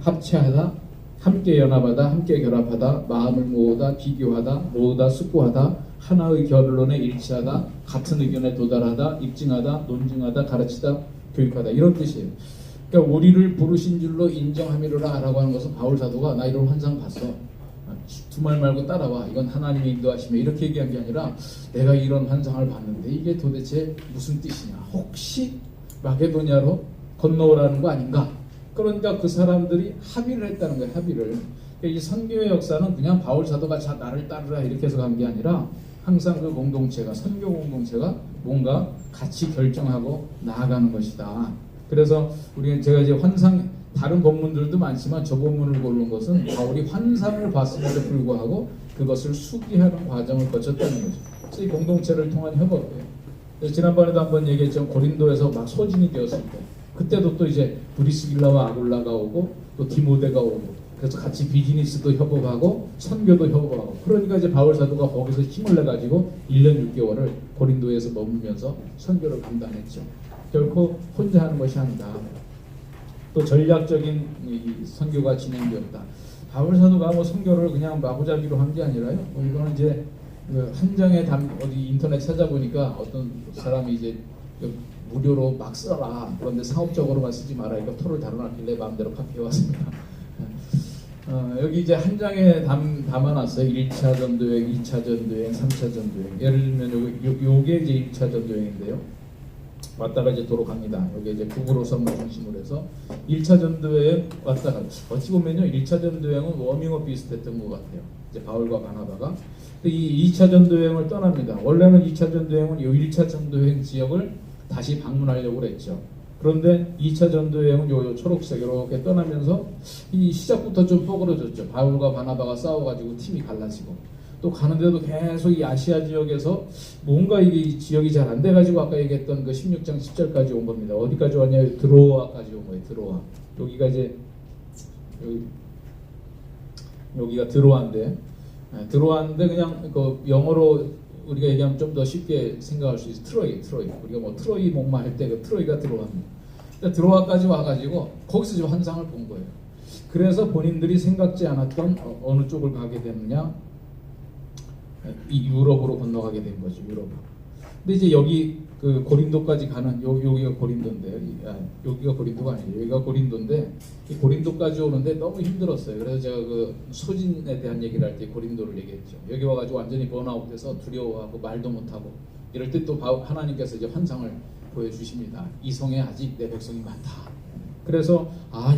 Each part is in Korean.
합체하다, 함께 연합하다, 함께 결합하다, 마음을 모으다, 비교하다, 모으다, 숙고하다, 하나의 결론에 일치하다, 같은 의견에 도달하다, 입증하다, 논증하다, 가르치다, 교육하다, 이런 뜻이에요. 그러니까 우리를 부르신 줄로 인정함이로라 라고 하는 것은 바울 사도가 나 이런 환상 봤어, 두 말 말고 따라와, 이건 하나님의 인도하심에, 이렇게 얘기한 게 아니라 내가 이런 환상을 봤는데 이게 도대체 무슨 뜻이냐, 혹시 마게도냐로 건너오라는 거 아닌가. 그러니까 그 사람들이 합의를 했다는 거예요. 합의를. 그러니까 이 선교의 역사는 그냥 바울 사도가 자 나를 따르라 이렇게 해서 간 게 아니라 항상 그 공동체가, 선교 공동체가 뭔가 같이 결정하고 나아가는 것이다. 그래서 제가 이제 환상, 다른 본문들도 많지만 저 본문을 고른 것은 바울이 환상을 봤음에도 불구하고 그것을 수기하는 과정을 거쳤다는 거죠. 그래서 이 공동체를 통한 협업이에요. 지난번에도 한번 얘기했지만 고린도에서 막 소진이 되었을 때, 그때도 또 이제 브리스길라와 아굴라가 오고 또 디모데가 오고, 그래서 같이 비즈니스도 협업하고 선교도 협업하고, 그러니까 이제 바울 사도가 거기서 힘을 내가지고 1년 6개월을 고린도에서 머물면서 선교를 감당했죠. 결코 혼자 하는 것이 아니다. 또 전략적인 이 선교가 진행되었다. 바울 사도가 뭐 선교를 그냥 마구잡이로 한 게 아니라요. 이거는 이제 한 장의 어디 인터넷 찾아보니까 어떤 사람이 이제 무료로 막 써라, 그런데 상업적으로만 쓰지 마라, 이거 토를 다뤄놨길래 마음대로 카피해왔습니다. 여기 이제 한 장에 담아놨어요. 1차 전도여행, 2차 전도여행, 3차 전도여행. 예를 들면 요게 이제 1차 전도여행인데요. 왔다가 이제 도로 갑니다. 여기 이제 북으로 섬을 중심으로 해서 1차 전도여행 왔다가, 어찌 보면요 1차 전도여행은 워밍업 비슷했던 것 같아요. 이제 바울과 바나바가 이 2차 전도여행을 떠납니다. 원래는 2차 전도여행은 이 1차 전도여행 지역을 다시 방문하려고 그랬죠. 그런데 2차 전도여행은 요 초록색 이렇게 떠나면서 이 시작부터 좀 뽀그러졌죠. 바울과 바나바가 싸워가지고 팀이 갈라지고, 또 가는데도 계속 이 아시아 지역에서 뭔가 이게 지역이 잘 안 돼가지고 아까 얘기했던 그 16장 10절까지 온 겁니다. 어디까지 왔냐면 드로아까지 온 거예요. 드로아. 여기가 이제 여기가 드로아인데, 드로아인데 그냥 그 영어로 우리가 얘기하면 좀 더 쉽게 생각할 수 있어요. 트로이. 우리가 뭐 트로이 목마 할 때 그 트로이가 들어왔습니다. 그러니까 드로아까지 와가지고 거기서 좀 환상을 본 거예요. 그래서 본인들이 생각지 않았던 어느 쪽을 가게 되느냐, 이 유럽으로 건너가게 된 거죠. 유럽. 근데 이제 여기 그 고린도까지 가는 여기가 고린도인데, 여기가 고린도가 아니에요. 여기가 고린도인데 이 고린도까지 오는데 너무 힘들었어요. 그래서 제가 그 소진에 대한 얘기를 할 때 고린도를 얘기했죠. 여기 와가지고 완전히 번아웃돼서 두려워하고 말도 못하고 이럴 때 또 하나님께서 이제 환상을 보여주십니다. 이 성에 아직 내 백성이 많다. 그래서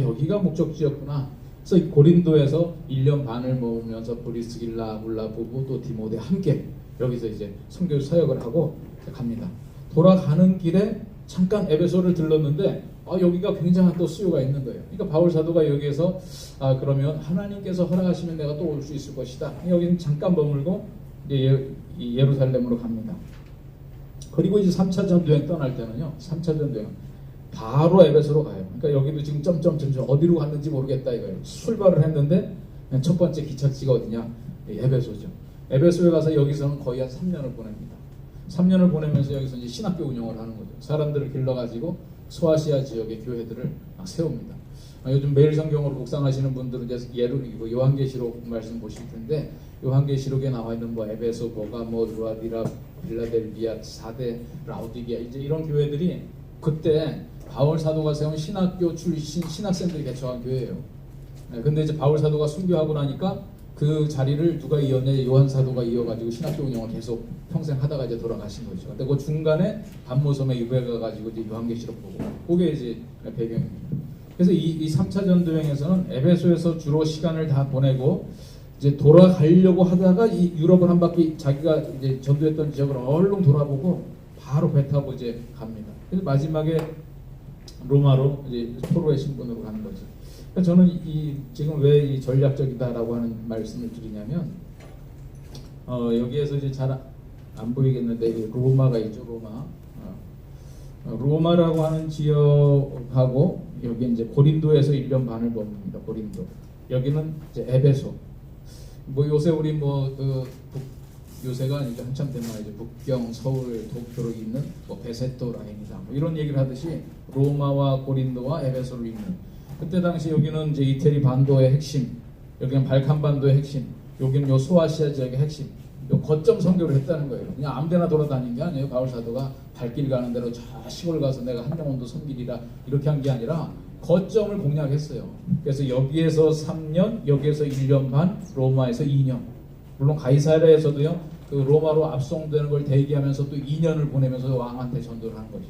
여기가 목적지였구나. 그래서 고린도에서 1년 반을 머물면서 브리스길라, 아굴라 부부 또 디모데 함께 여기서 이제 선교 사역을 하고 갑니다. 돌아가는 길에 잠깐 에베소를 들렀는데 여기가 굉장한 또 수요가 있는 거예요. 그러니까 바울 사도가 여기에서 그러면 하나님께서 허락하시면 내가 또 올 수 있을 것이다. 여기는 잠깐 머물고 이제 예루살렘으로 갑니다. 그리고 이제 3차 전도여행 떠날 때는요, 3차 전도여행 바로 에베소로 가요. 그러니까 여기도 지금 점점점 어디로 갔는지 모르겠다 이거예요. 출발을 했는데 첫 번째 기착지가 어디냐? 에베소죠. 에베소에 가서 여기서는 거의 한 3년을 보냅니다. 3년을 보내면서 여기서 이제 신학교 운영을 하는 거죠. 사람들을 길러가지고 소아시아 지역의 교회들을 막 세웁니다. 요즘 매일 성경으로 묵상하시는 분들은 이제 요한계시록 말씀 보실 텐데, 요한계시록에 나와 있는 뭐 에베소, 버가모, 루아디라, 빌라델비아, 사데, 라우디게아, 이제 이런 교회들이 그때 바울 사도가 세운 신학교 출신 신학생들이 개척한 교회예요. 근데 이제 바울 사도가 순교하고 나니까 그 자리를 누가 이었냐? 요한 사도가 이어가지고 신학교 운영을 계속 평생 하다가 이제 돌아가신 거죠. 근데 그 중간에 반모섬에 유배가 가지고 이제 요한계시록 보고, 그게 이제 배경입니다. 그래서 이 3차 전도여행에서는 에베소에서 주로 시간을 다 보내고 이제 돌아가려고 하다가 이 유럽을 한 바퀴 자기가 이제 전도했던 지역을 얼른 돌아보고 바로 배 타고 이제 갑니다. 그래서 마지막에 로마로 이제 포로의 신분으로 가는 거죠. 그러니까 저는 지금 왜 이 전략적이다라고 하는 말씀을 드리냐면, 여기에서 이제 잘 안 보이겠는데 로마가 있죠. 로마라고 하는 지역하고 여기 이제 고린도에서 1년 반을 머뭅니다. 고린도. 여기는 이제 에베소. 뭐 요새 우리 요새가 이제 한참 되면 이제 북경, 서울, 도쿄로 있는 뭐 베세토 라인이다. 뭐 이런 얘기를 하듯이 로마와 고린도와 에베소를 잇는 그때 당시 여기는 이제 이태리 반도의 핵심, 여기는 발칸 반도의 핵심, 여기는 요 소아시아 지역의 핵심, 요 거점 선교를 했다는 거예요. 그냥 아무데나 돌아다닌 게 아니에요. 바울 사도가 발길 가는 대로 저 시골 가서 내가 한 영혼도 섬기리라 이렇게 한 게 아니라 거점을 공략했어요. 그래서 여기에서 3년, 여기에서 1년 반, 로마에서 2년. 물론 가이사랴에서도요, 그 로마로 압송되는 걸 대기하면서 또 2년을 보내면서 왕한테 전도를 하는 거죠.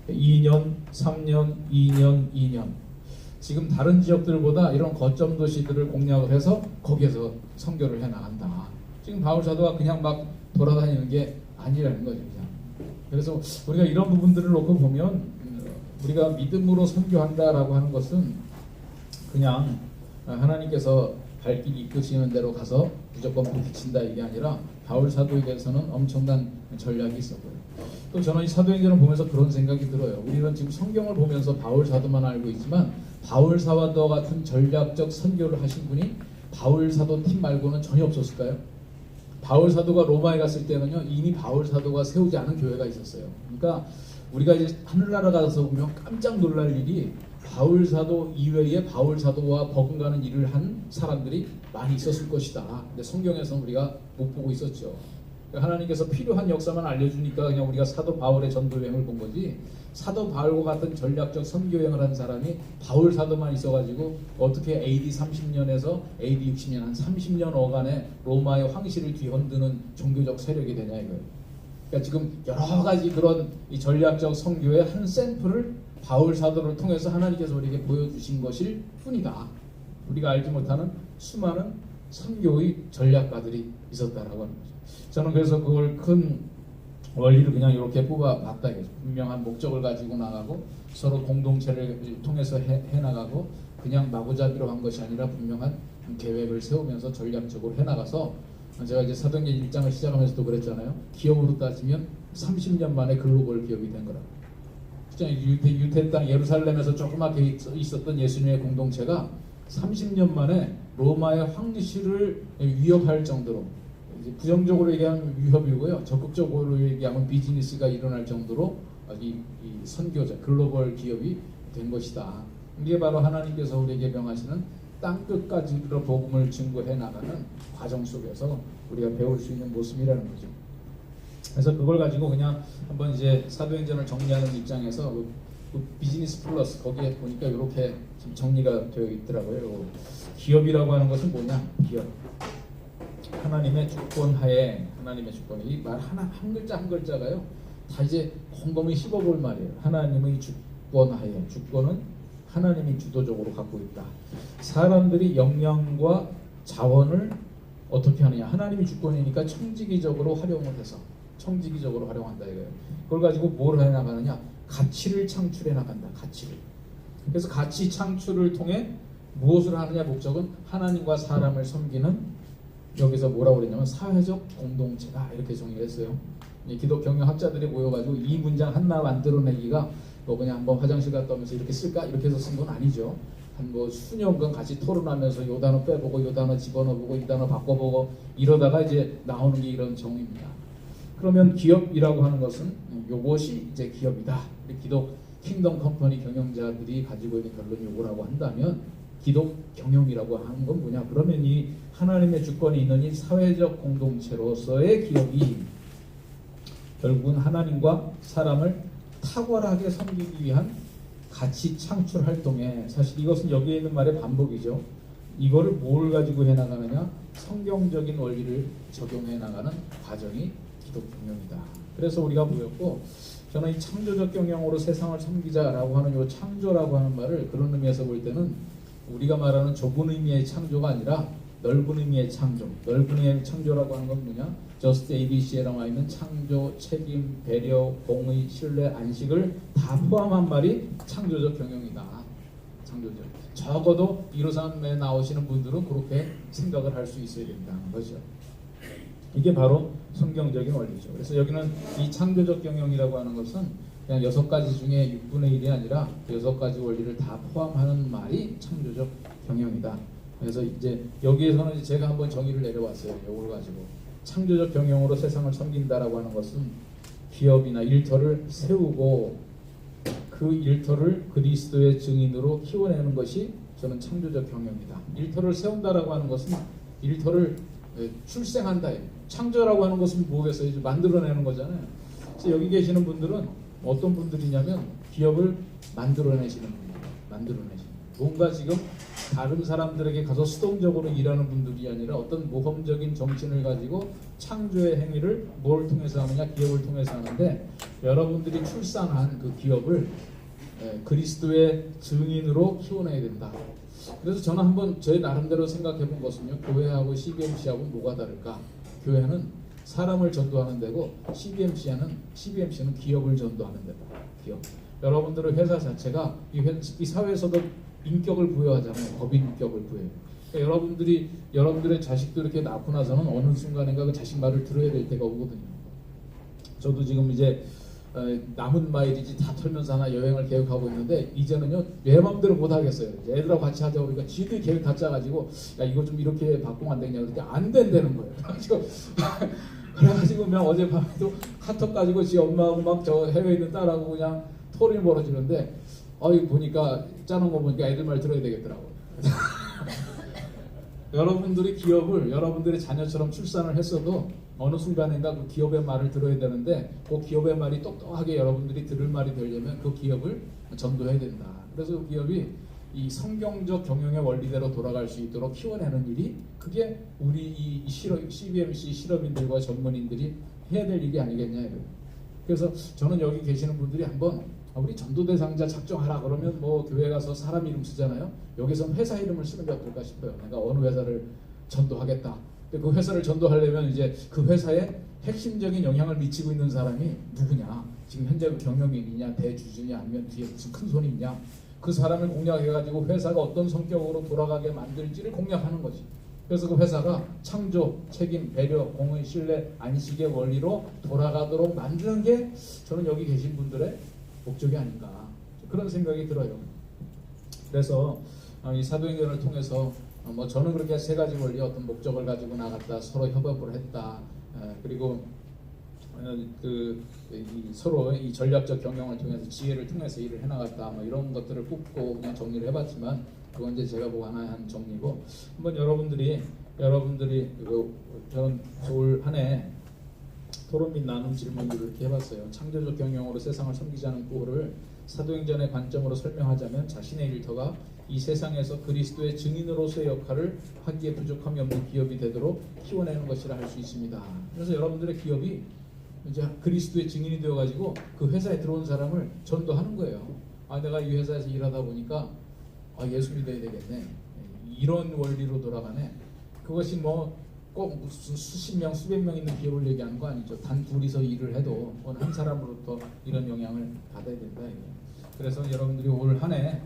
2년, 3년, 2년, 2년. 지금 다른 지역들보다 이런 거점 도시들을 공략을 해서 거기에서 선교를 해 나간다. 지금 바울 사도가 그냥 막 돌아다니는 게 아니라는 거죠. 그냥. 그래서 우리가 이런 부분들을 놓고 보면 우리가 믿음으로 선교한다라고 하는 것은 그냥 하나님께서 발길 이끄시는 대로 가서 무조건 부딪힌다 이게 아니라 바울 사도에게서는 엄청난 전략이 있었고요. 또 저는 이 사도행전을 보면서 그런 생각이 들어요. 우리는 지금 성경을 보면서 바울 사도만 알고 있지만 바울 사도와 같은 전략적 선교를 하신 분이 바울 사도 팀 말고는 전혀 없었을까요? 바울 사도가 로마에 갔을 때는요, 이미 바울 사도가 세우지 않은 교회가 있었어요. 그러니까 우리가 이제 하늘나라 가서 보면 깜짝 놀랄 일이 바울 사도 이외에 바울 사도와 버금가는 일을 한 사람들이 많이 있었을 것이다. 근데 성경에서는 우리가 못 보고 있었죠. 하나님께서 필요한 역사만 알려주니까 그냥 우리가 사도 바울의 전도 여행을 본 거지, 사도 바울과 같은 전략적 선교 여행을 한 사람이 바울 사도만 있어가지고 어떻게 AD 30년에서 AD 60년 한 30년 어간에 로마의 황실을 뒤흔드는 종교적 세력이 되냐 이거예요. 그러니까 지금 여러 가지 그런 이 전략적 선교의 한 샘플을 바울 사도를 통해서 하나님께서 우리에게 보여주신 것일 뿐이다. 우리가 알지 못하는 수많은 선교의 전략가들이 있었다라고 하는 거죠. 저는 그래서 그걸 큰 원리를 그냥 이렇게 뽑아봤다. 분명한 목적을 가지고 나가고 서로 공동체를 통해서 해나가고 그냥 마구잡이로 한 것이 아니라 분명한 계획을 세우면서 전략적으로 해나가서, 제가 이제 사도행전 1장을 시작하면서도 그랬잖아요. 기업으로 따지면 30년 만에 글로벌 기업이 된 거라고. 유태 땅 예루살렘에서 조그맣게 있었던 예수님의 공동체가 30년 만에 로마의 황실을 위협할 정도로, 이제 부정적으로 얘기하면 위협이고요, 적극적으로 얘기하면 비즈니스가 일어날 정도로 이 선교자 글로벌 기업이 된 것이다. 이게 바로 하나님께서 우리에게 명하시는 땅 끝까지로 복음을 증거해 나가는 과정 속에서 우리가 배울 수 있는 모습이라는 거죠. 그래서 그걸 가지고 그냥 한번 이제 사도행전을 정리하는 입장에서 그 비즈니스 플러스 거기에 보니까 이렇게 지금 정리가 되어 있더라고요. 기업이라고 하는 것은 뭐냐? 기업. 하나님의 주권 하에, 하나님의 주권. 이 말 하나 한 글자 한 글자가요, 다 이제 곰곰이 씹어볼 말이에요. 하나님의 주권 하에, 주권은 하나님이 주도적으로 갖고 있다. 사람들이 역량과 자원을 어떻게 하느냐? 하나님이 주권이니까 청지기적으로 활용을 해서, 청지기적으로 활용한다 이거예요. 그걸 가지고 뭘 해 나가느냐? 가치를 창출해 나간다. 가치를. 그래서 가치 창출을 통해 무엇을 하느냐? 목적은 하나님과 사람을 섬기는, 여기서 뭐라고 그랬냐면 사회적 공동체다 이렇게 정의를 했어요. 기독 경영학자들이 모여가지고 이 문장 하나 만들어내기가 뭐 그냥 한번 화장실 갔다 오면서 이렇게 쓸까 이렇게 해서 쓴 건 아니죠. 한 뭐 수년간 같이 토론하면서 요 단어 빼보고 요 단어 집어넣어보고 이 단어 바꿔보고 이러다가 이제 나오는 게 이런 정의입니다. 그러면 기업이라고 하는 것은 요것이 이제 기업이다. 기독 킹덤 컴퍼니 경영자들이 가지고 있는 결론 요거라고 한다면, 기독 경영이라고 하는 건 뭐냐? 그러면 이 하나님의 주권이 있는 이 사회적 공동체로서의 기업이 결국은 하나님과 사람을 탁월하게 섬기기 위한 가치 창출 활동에, 사실 이것은 여기에 있는 말의 반복이죠. 이거를 뭘 가지고 해나가느냐? 성경적인 원리를 적용해 나가는 과정이 기독 경영이다. 그래서 우리가 모였고, 저는 이 창조적 경영으로 세상을 섬기자라고 하는 이 창조라고 하는 말을 그런 의미에서 볼 때는 우리가 말하는 좁은 의미의 창조가 아니라 넓은 의미의 창조. 넓은 의미의 창조라고 하는 건 뭐냐? 저스트 ABC에 나와 있는 창조, 책임, 배려, 공의, 신뢰, 안식을 다 포함한 말이 창조적 경영이다. 창조적. 적어도 153에 나오시는 분들은 그렇게 생각을 할 수 있어야 된다는 거죠. 이게 바로 성경적인 원리죠. 그래서 여기는 이 창조적 경영이라고 하는 것은 그냥 6가지 중에 6분의 1이 아니라 6가지 원리를 다 포함하는 말이 창조적 경영이다. 그래서 이제 여기에서는 제가 한번 정의를 내려왔어요. 이걸 가지고 창조적 경영으로 세상을 섬긴다라고 하는 것은 기업이나 일터를 세우고 그 일터를 그리스도의 증인으로 키워내는 것이 저는 창조적 경영이다. 일터를 세운다라고 하는 것은 일터를 출생한다. 창조라고 하는 것은 뭐겠어요? 만들어내는 거잖아요. 그래서 여기 계시는 분들은 어떤 분들이냐면 기업을 만들어내시는 분들, 만들어내시는 뭔가 지금 다른 사람들에게 가서 수동적으로 일하는 분들이 아니라 어떤 모험적인 정신을 가지고 창조의 행위를 뭘 통해서 하느냐, 기업을 통해서 하는데, 여러분들이 출산한 그 기업을 그리스도의 증인으로 키워내야 된다. 그래서 저는 한번 제 나름대로 생각해 본 것은요, 교회하고 CBMC하고 뭐가 다를까? 교회는 사람을 전도하는 데고 CBMC는 기업을 전도하는 데다. 기업. 여러분들의 회사 자체가 이 사회에서도 인격을 부여하잖아요. 법인 인격을 부여해요. 그러니까 여러분들의 자식도 이렇게 낳고 나서는 어느 순간인가 그 자식 말을 들어야 될 때가 오거든요. 저도 지금 이제 남은 마일이지 다 털면서 하나 여행을 계획하고 있는데, 이제는요 내 마음대로 못 하겠어요. 애들하고 같이 하자고 그러니까 지들이 계획 다 짜가지고 야 이거 좀 이렇게 바꾸면 안 되냐 그러니까 안 된다는 거예요. 그래가지고 그냥 어젯밤에도 카톡 가지고 지 엄마하고 막 저 해외에 있는 딸하고 그냥 토론이 벌어지는데, 이거 보니까 짜는 거 보니까 애들 말 들어야 되겠더라고요. 여러분들이 기업을 여러분들의 자녀처럼 출산을 했어도 어느 순간인가 그 기업의 말을 들어야 되는데, 그 기업의 말이 똑똑하게 여러분들이 들을 말이 되려면 그 기업을 전도해야 된다. 그래서 그 기업이 이 성경적 경영의 원리대로 돌아갈 수 있도록 키워내는 일이, 그게 우리 이 CBMC 실업인들과 전문인들이 해야 될 일이 아니겠냐. 그래서 저는 여기 계시는 분들이 한번 우리 전도 대상자 작정하라 그러면 뭐 교회 가서 사람 이름 쓰잖아요. 여기서 회사 이름을 쓰는 게 어떨까 싶어요. 내가 어느 회사를 전도하겠다. 그 회사를 전도하려면 이제 그 회사에 핵심적인 영향을 미치고 있는 사람이 누구냐, 지금 현재 경영인이냐, 대주주냐, 아니면 뒤에 무슨 큰 손이 있냐, 그 사람을 공략해가지고 회사가 어떤 성격으로 돌아가게 만들지를 공략하는 거지. 그래서 그 회사가 창조, 책임, 배려, 공의, 신뢰, 안식의 원리로 돌아가도록 만드는 게 저는 여기 계신 분들의 목적이 아닌가, 그런 생각이 들어요. 그래서 이 사도행전을 통해서 뭐 저는 그렇게 세 가지 원리, 어떤 목적을 가지고 나갔다, 서로 협업을 했다, 그리고 서로 이 전략적 경영을 통해서 지혜를 통해서 일을 해나갔다, 뭐 이런 것들을 꼽고 그냥 정리를 해봤지만, 그건 이제 제가 보고 하나의 한 정리고, 한번 여러분들이 저는 올 한 해 토론 및 나눔 질문들을 이렇게 해봤어요. 창조적 경영으로 세상을 섬기자는 구호를 사도행전의 관점으로 설명하자면, 자신의 일터가 이 세상에서 그리스도의 증인으로서의 역할을 하기에 부족함이 없는 기업이 되도록 키워내는 것이라 할 수 있습니다. 그래서 여러분들의 기업이 이제 그리스도의 증인이 되어가지고 그 회사에 들어온 사람을 전도하는 거예요. 내가 이 회사에서 일하다 보니까 예수 믿어야 되겠네, 이런 원리로 돌아가네. 그것이 뭐 꼭 무슨 수십 명, 수백 명 있는 기업을 얘기하는 거 아니죠. 단 둘이서 일을 해도 어느 한 사람으로부터 이런 영향을 받아야 된다. 그래서 여러분들이 올 한 해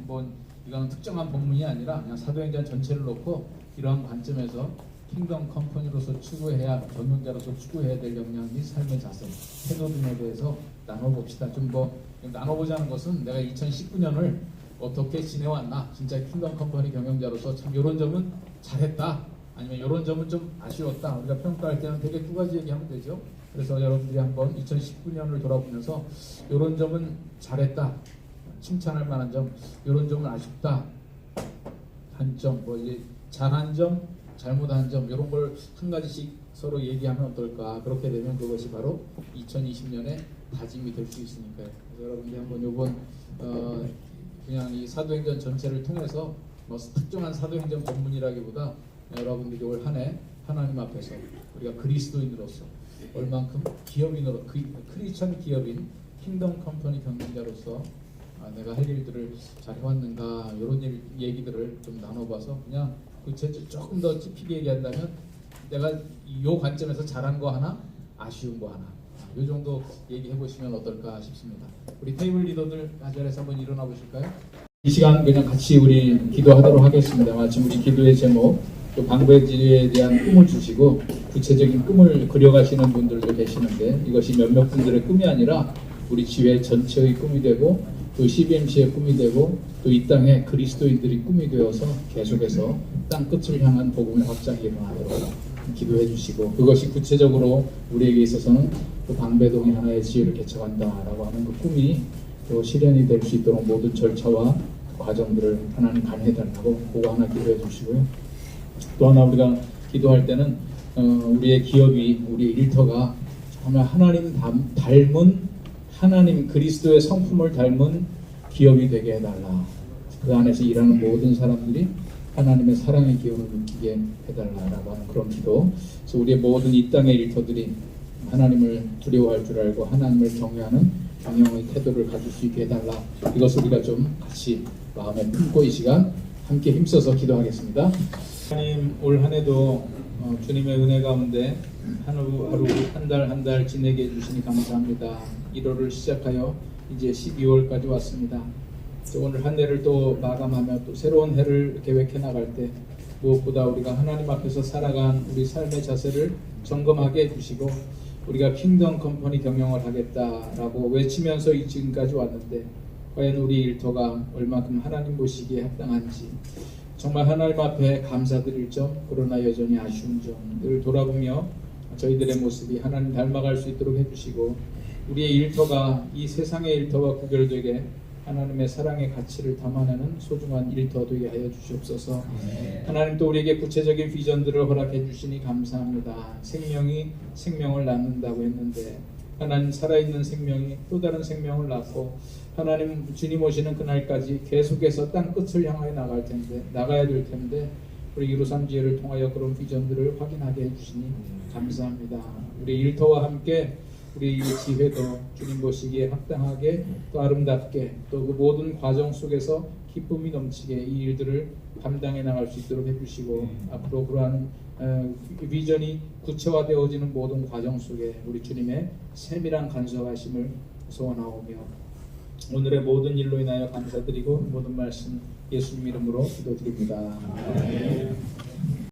이건 특정한 본문이 아니라 그냥 사도행전 전체를 놓고 이러한 관점에서 킹덤 컴퍼니로서 추구해야, 경영자로서 추구해야 될 역량 및 삶의 자세, 태도 등에 대해서 나눠봅시다. 좀 나눠보자는 것은 내가 2019년을 어떻게 지내왔나, 진짜 킹덤 컴퍼니 경영자로서 참 이런 점은 잘했다, 아니면 이런 점은 좀 아쉬웠다. 우리가 평가할 때는 되게 두 가지 얘기하면 되죠. 그래서 여러분들이 한번 2019년을 돌아보면서 이런 점은 잘했다, 칭찬할 만한 점, 이런 점은 아쉽다, 단점, 이제 잘한 점, 잘못한 점, 이런 걸 한 가지씩 서로 얘기하면 어떨까. 그렇게 되면 그것이 바로 2020년의 다짐이 될 수 있으니까요. 그래서 여러분들이 한번 이번 그냥 이 사도행전 전체를 통해서 뭐 특정한 사도행전 본문이라기보다 여러분들이 올 한 해 하나님 앞에서 우리가 그리스도인으로서 얼만큼 기업인으로, 크리스천 기업인 킹덤 컴퍼니 경영자로서 내가 할 일들을 잘 해왔는가, 이런 얘기들을 좀 나눠봐서, 그냥 조금 더 깊이게 얘기한다면 내가 이 관점에서 잘한 거 하나, 아쉬운 거 하나, 이 정도 얘기해 보시면 어떨까 싶습니다. 우리 테이블 리더들 한 자리에서 한번 일어나 보실까요? 이 시간 그냥 같이 우리 기도하도록 하겠습니다. 마침 우리 기도의 제목, 또 방배지에 대한 꿈을 주시고 구체적인 꿈을 그려가시는 분들도 계시는데, 이것이 몇몇 분들의 꿈이 아니라 우리 지회 전체의 꿈이 되고, 또 CBMC의 꿈이 되고, 또 이 땅에 그리스도인들이 꿈이 되어서 계속해서 땅 끝을 향한 복음의 확장이 일어나도록 기도해 주시고, 그것이 구체적으로 우리에게 있어서는 또 방배동이 하나의 지혜를 개척한다라고 하는 그 꿈이 또 실현이 될 수 있도록 모든 절차와 과정들을 하나님 감해달라고 그거 하나 기도해 주시고요. 또 하나 우리가 기도할 때는 우리의 기업이, 우리의 일터가 정말 하나님 닮은, 하나님 그리스도의 성품을 닮은 기업이 되게 해달라. 그 안에서 일하는 모든 사람들이 하나님의 사랑의 기운을 느끼게 해달라라고 하는 그런 기도. 그래서 우리의 모든 이 땅의 일터들이 하나님을 두려워할 줄 알고 하나님을 경외하는 경영의 태도를 가질 수 있게 해달라. 이것을 우리가 좀 같이 마음에 품고 이 시간 함께 힘써서 기도하겠습니다. 하나님, 올 한 해도 주님의 은혜 가운데 하루 한 달 한 달 지내게 해주시니 감사합니다. 1월을 시작하여 이제 12월까지 왔습니다. 오늘 한 해를 또 마감하며 또 새로운 해를 계획해 나갈 때 무엇보다 우리가 하나님 앞에서 살아간 우리 삶의 자세를 점검하게 해주시고 우리가 킹덤 컴퍼니 경영을 하겠다라고 외치면서 지금까지 왔는데 과연 우리 일터가 얼마큼 하나님 보시기에 합당한지 정말 하나님 앞에 감사드릴 점, 그러나 여전히 아쉬운 점을 돌아보며 저희들의 모습이 하나님 닮아갈 수 있도록 해주시고 우리의 일터가 이 세상의 일터와 구별되게 하나님의 사랑의 가치를 담아내는 소중한 일터 되게 하여 주시옵소서. 하나님 또 우리에게 구체적인 비전들을 허락해 주시니 감사합니다. 생명이 생명을 낳는다고 했는데 하나님 살아있는 생명이 또 다른 생명을 낳고 하나님 주님 오시는 그날까지 계속해서 땅 끝을 향하여 나가야 될 텐데 우리 이루삼 지혜를 통하여 그런 비전들을 확인하게 해주시니 감사합니다. 우리 일터와 함께 우리 이 지회도 주님 보시기에 합당하게 또 아름답게 또 그 모든 과정 속에서 기쁨이 넘치게 이 일들을 감당해 나갈 수 있도록 해주시고 앞으로 그러한 비전이 구체화되어지는 모든 과정 속에 우리 주님의 세밀한 간섭하심을 소원하오며 오늘의 모든 일로 인하여 감사드리고 모든 말씀 예수님 이름으로 기도드립니다.